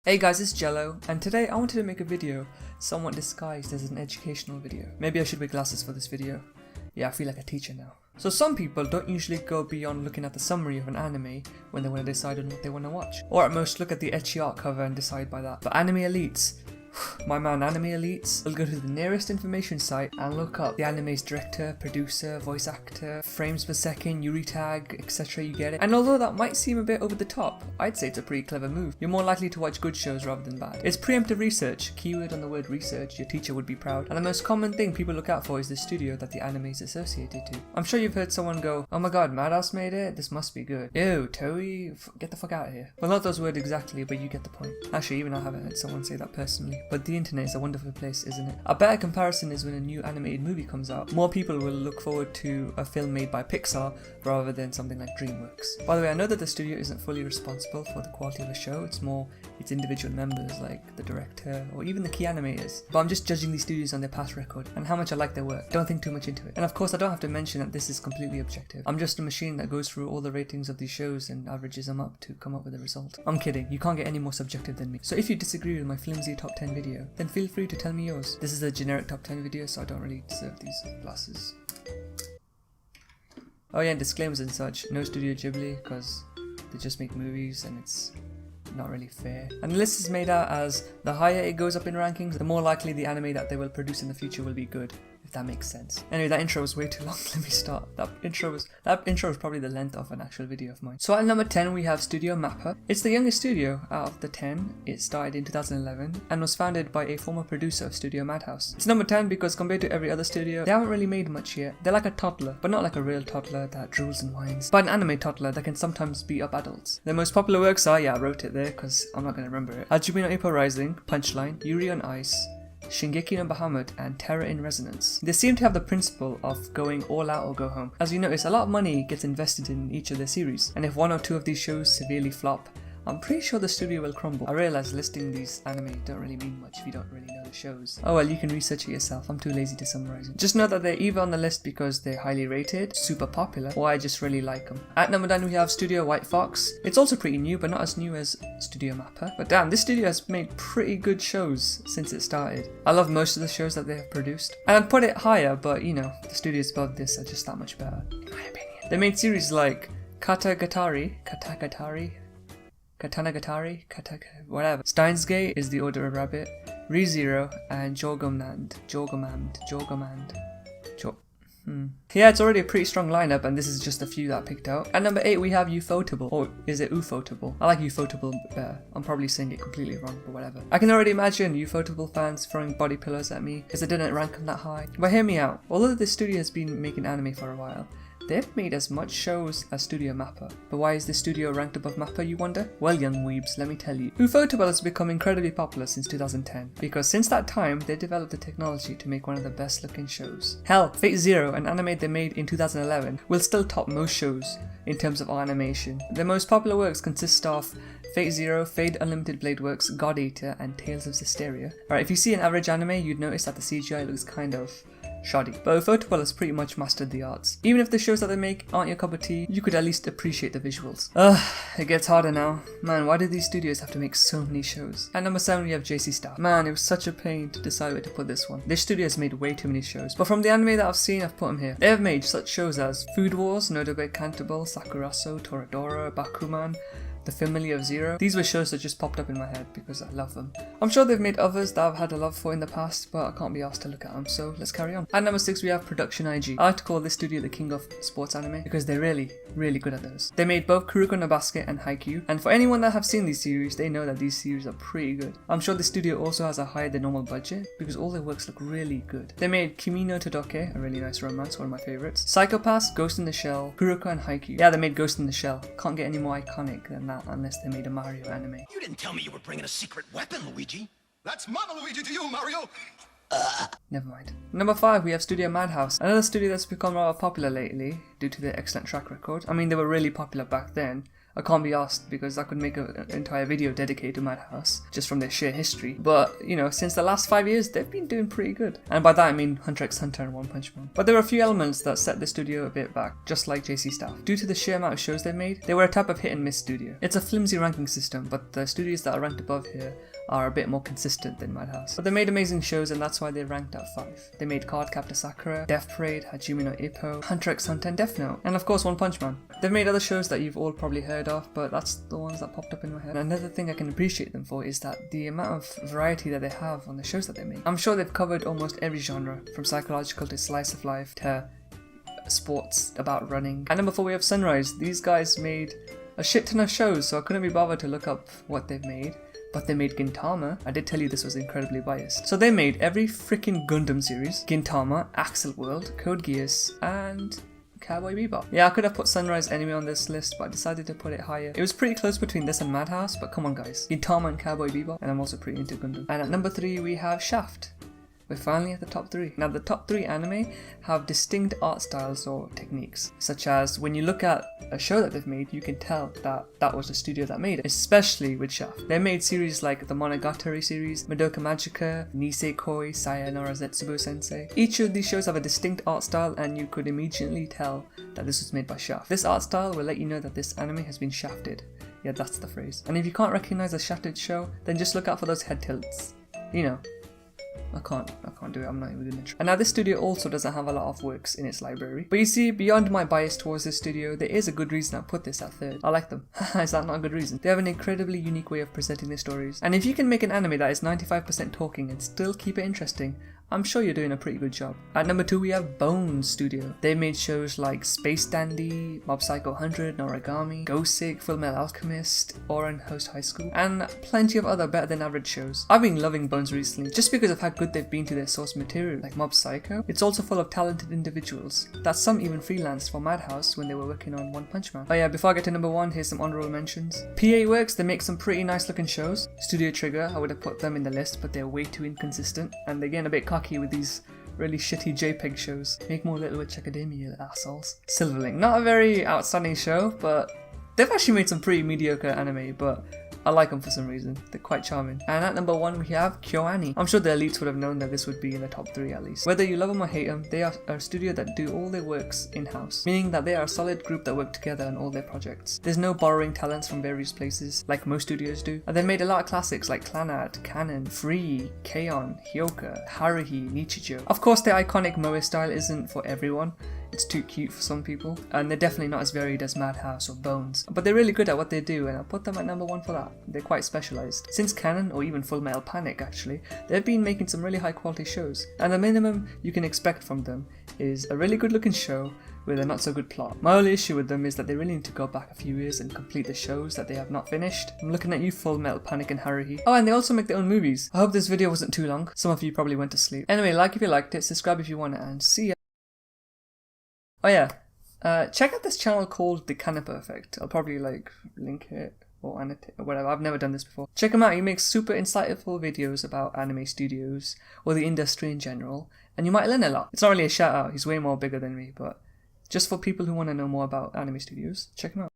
Hey guys, it's Jello, and today I wanted to make a video somewhat disguised as an educational video. Maybe I should wear glasses for this video. Yeah, I feel like a teacher now. So some people don't usually go beyond looking at the summary of an anime when they want to decide on what they want to watch. Or at most look at the ecchi art cover and decide by that. But anime elites, my man anime elites, will go to the nearest information site and look up the anime's director, producer, voice actor, frames per second, Yuri tag, etc. You get it. And although that might seem a bit over the top, I'd say it's a pretty clever move. You're more likely to watch good shows rather than bad. It's preemptive research, keyword on the word research, your teacher would be proud. And the most common thing people look out for is the studio that the anime is associated to. I'm sure you've heard someone go, oh my god, Madhouse made it? This must be good. Ew, Toei, get the fuck out of here. Well, not those words exactly, but you get the point. Actually, even I haven't heard someone say that personally. But the internet is a wonderful place, isn't it? A better comparison is when a new animated movie comes out. More people will look forward to a film made by Pixar rather than something like DreamWorks. By the way, I know that the studio isn't fully responsible for the quality of a show, it's more its individual members like the director or even the key animators. But I'm just judging these studios on their past record and how much I like their work. Don't think too much into it. And of course I don't have to mention that this is completely objective. I'm just a machine that goes through all the ratings of these shows and averages them up to come up with a result. I'm kidding, you can't get any more subjective than me. So if you disagree with my flimsy top 10 video, then feel free to tell me yours. This is a generic top 10 video, so I don't really deserve these glasses. Oh yeah, and disclaimers and such. No Studio Ghibli, because they just make movies and it's not really fair. And the list is made out as the higher it goes up in rankings, the more likely the anime that they will produce in the future will be good. If that makes sense. Anyway, that intro was way too long. Let me start. That intro was probably the length of an actual video of mine. So at number 10 we have Studio Mappa. It's the youngest studio out of the 10. It started in 2011 and was founded by a former producer of Studio Madhouse. It's number 10 because compared to every other studio, they haven't really made much yet. They're like a toddler, but not like a real toddler that drools and whines, but an anime toddler that can sometimes beat up adults. Their most popular works are, yeah, I wrote it there because I'm not going to remember it, Hajimme no Ippo Rising, PunchLine, Yuri on Ice, Shingeki no Bahamut, and Terror in Resonance. They seem to have the principle of going all out or go home. As you notice, a lot of money gets invested in each of their series, and if one or two of these shows severely flop, I'm pretty sure the studio will crumble. I realise listing these anime don't really mean much if you don't really know the shows. Oh well, you can research it yourself, I'm too lazy to summarise it. Just know that they're either on the list because they're highly rated, super popular, or I just really like them. At number 9 we have Studio White Fox. It's also pretty new, but not as new as Studio Mappa. But damn, this studio has made pretty good shows since it started. I love most of the shows that they have produced. And I'd put it higher, but you know, the studios above this are just that much better, in my opinion. They made series like Katanagatari, whatever. Steins Gate is the Order of Rabbit, ReZero, and Jormungand. Yeah, it's already a pretty strong lineup, and this is just a few that I picked out. At number 8 we have Ufotable, or is it Ufotable? I like Ufotable better. I'm probably saying it completely wrong, but whatever. I can already imagine Ufotable fans throwing body pillows at me because I didn't rank them that high. But hear me out. Although this studio has been making anime for a while, they've made as much shows as Studio Mappa. But why is this studio ranked above Mappa, you wonder? Well, young weebs, let me tell you. Ufotable has become incredibly popular since 2010, because since that time, they developed the technology to make one of the best looking shows. Hell, Fate Zero, an anime they made in 2011, will still top most shows in terms of animation. Their most popular works consist of Fate Zero, Fade Unlimited Blade Works, God Eater, and Tales of Zesteria. Alright, if you see an average anime, you'd notice that the CGI looks kind of shoddy, but Ufotable has pretty much mastered the arts. Even if the shows that they make aren't your cup of tea, you could at least appreciate the visuals. It gets harder now. Man, why do these studios have to make so many shows? At number 7 we have JC Staff. Man, it was such a pain to decide where to put this one. This studio has made way too many shows, but from the anime that I've seen, I've put them here. They have made such shows as Food Wars, Nodome Cantabile, Sakuraso, Toradora, Bakuman, The Family of Zero. These were shows that just popped up in my head because I love them. I'm sure they've made others that I've had a love for in the past, but I can't be asked to look at them, so let's carry on. At number 6 we have Production IG. I like to call this studio the king of sports anime because they're really good at those. They made both Kuroko no Basket and Haikyuu, and for anyone that have seen these series, they know that these series are pretty good. I'm sure the studio also has a higher than normal budget because all their works look really good. They made Kimi Ni Todoke, a really nice romance, one of my favorites, Psycho-Pass, Ghost in the Shell, Kuroko, and Haikyuu. Yeah, they made Ghost in the Shell. Can't get any more iconic than that unless they made a Mario anime. You didn't tell me you were bringing a secret weapon, Luigi. That's Mama Luigi to you, Mario. Never mind. Number 5 we have Studio Madhouse, another studio that's become rather popular lately due to their excellent track record. I mean, they were really popular back then. I can't be asked because I could make an entire video dedicated to Madhouse just from their sheer history. But, you know, since the last 5 years, they've been doing pretty good. And by that I mean Hunter x Hunter and One Punch Man. But there are a few elements that set the studio a bit back, just like JC Staff. Due to the sheer amount of shows they made, they were a type of hit and miss studio. It's a flimsy ranking system, but the studios that are ranked above here are a bit more consistent than Madhouse. But they made amazing shows and that's why they're ranked at 5. They made CardCaptor Sakura, Death Parade, Hajimme no Ippo, Hunter x Hunter and DeathNote, and of course One Punch Man. They've made other shows that you've all probably heard of, but that's the ones that popped up in my head. And another thing I can appreciate them for is that the amount of variety that they have on the shows that they make. I'm sure they've covered almost every genre, from psychological to slice of life to sports about running. And number 4 we have Sunrise. These guys made a shit ton of shows, so I couldn't be bothered to look up what they've made. But they made Gintama. I did tell you this was incredibly biased. So they made every freaking Gundam series, Gintama, Accel World, Code Geass, and Cowboy Bebop. Yeah, I could have put Sunrise anywhere on this list, but I decided to put it higher. It was pretty close between this and Madhouse, but come on guys. Gintama and Cowboy Bebop, and I'm also pretty into Gundam. And at number 3 we have Shaft. We're finally at the top 3. Now the top 3 anime have distinct art styles or techniques, such as when you look at a show that they've made, you can tell that that was the studio that made it, especially with Shaft. They made series like the Monogatari series, Madoka Magica, Nisekoi, Sayonara, Zetsubou Sensei. Each of these shows have a distinct art style and you could immediately tell that this was made by Shaft. This art style will let you know that this anime has been shafted. Yeah, that's the phrase. And if you can't recognize a shafted show, then just look out for those head tilts. You know. I can't do it, I'm not even doing it. And now this studio also doesn't have a lot of works in its library. But you see, beyond my bias towards this studio, there is a good reason I put this at 3rd. I like them. Is that not a good reason? They have an incredibly unique way of presenting their stories. And if you can make an anime that is 95% talking and still keep it interesting, I'm sure you're doing a pretty good job. At number 2 we have Bones Studio. They made shows like Space Dandy, Mob Psycho 100, Noragami, Ghostic, Fullmetal Alchemist, Oran Host High School, and plenty of other better than average shows. I've been loving Bones recently, just because of how good they've been to their source material, like Mob Psycho. It's also full of talented individuals, that some even freelanced for Madhouse when they were working on One Punch Man. Oh yeah, before I get to number 1, here's some honorable mentions. PA Works, they make some pretty nice looking shows. Studio Trigger, I would have put them in the list, but they're way too inconsistent, and they're getting a bit cocky with these really shitty JPEG shows. Make more Little Witch Academia, you assholes. Silverlink, not a very outstanding show, but they've actually made some pretty mediocre anime, but I like them for some reason. They're quite charming. And at number 1 we have KyoAni. I'm sure the elites would have known that this would be in the top 3 at least. Whether you love them or hate them, they are a studio that do all their works in-house, meaning that they are a solid group that work together on all their projects. There's no borrowing talents from various places like most studios do. And they've made a lot of classics like Clannad, Canon, Free, K-On, Hyoka, Haruhi, Nichijou. Of course their iconic moe style isn't for everyone. It's too cute for some people, and they're definitely not as varied as Madhouse or Bones, but they're really good at what they do, and I'll put them at number 1 for that. They're quite specialised. Since Canon, or even Full Metal Panic actually, they've been making some really high quality shows, and the minimum you can expect from them is a really good looking show with a not so good plot. My only issue with them is that they really need to go back a few years and complete the shows that they have not finished. I'm looking at you, Full Metal Panic and Haruhi. Oh, and they also make their own movies. I hope this video wasn't too long. Some of you probably went to sleep. Anyway, like if you liked it, subscribe if you want it, and see ya. Oh yeah, check out this channel called The Canepa Effect. I'll probably like link it or annotate or whatever. I've never done this before. Check him out. He makes super insightful videos about anime studios or the industry in general, and you might learn a lot. It's not really a shout out. He's way more bigger than me, but just for people who want to know more about anime studios, check him out.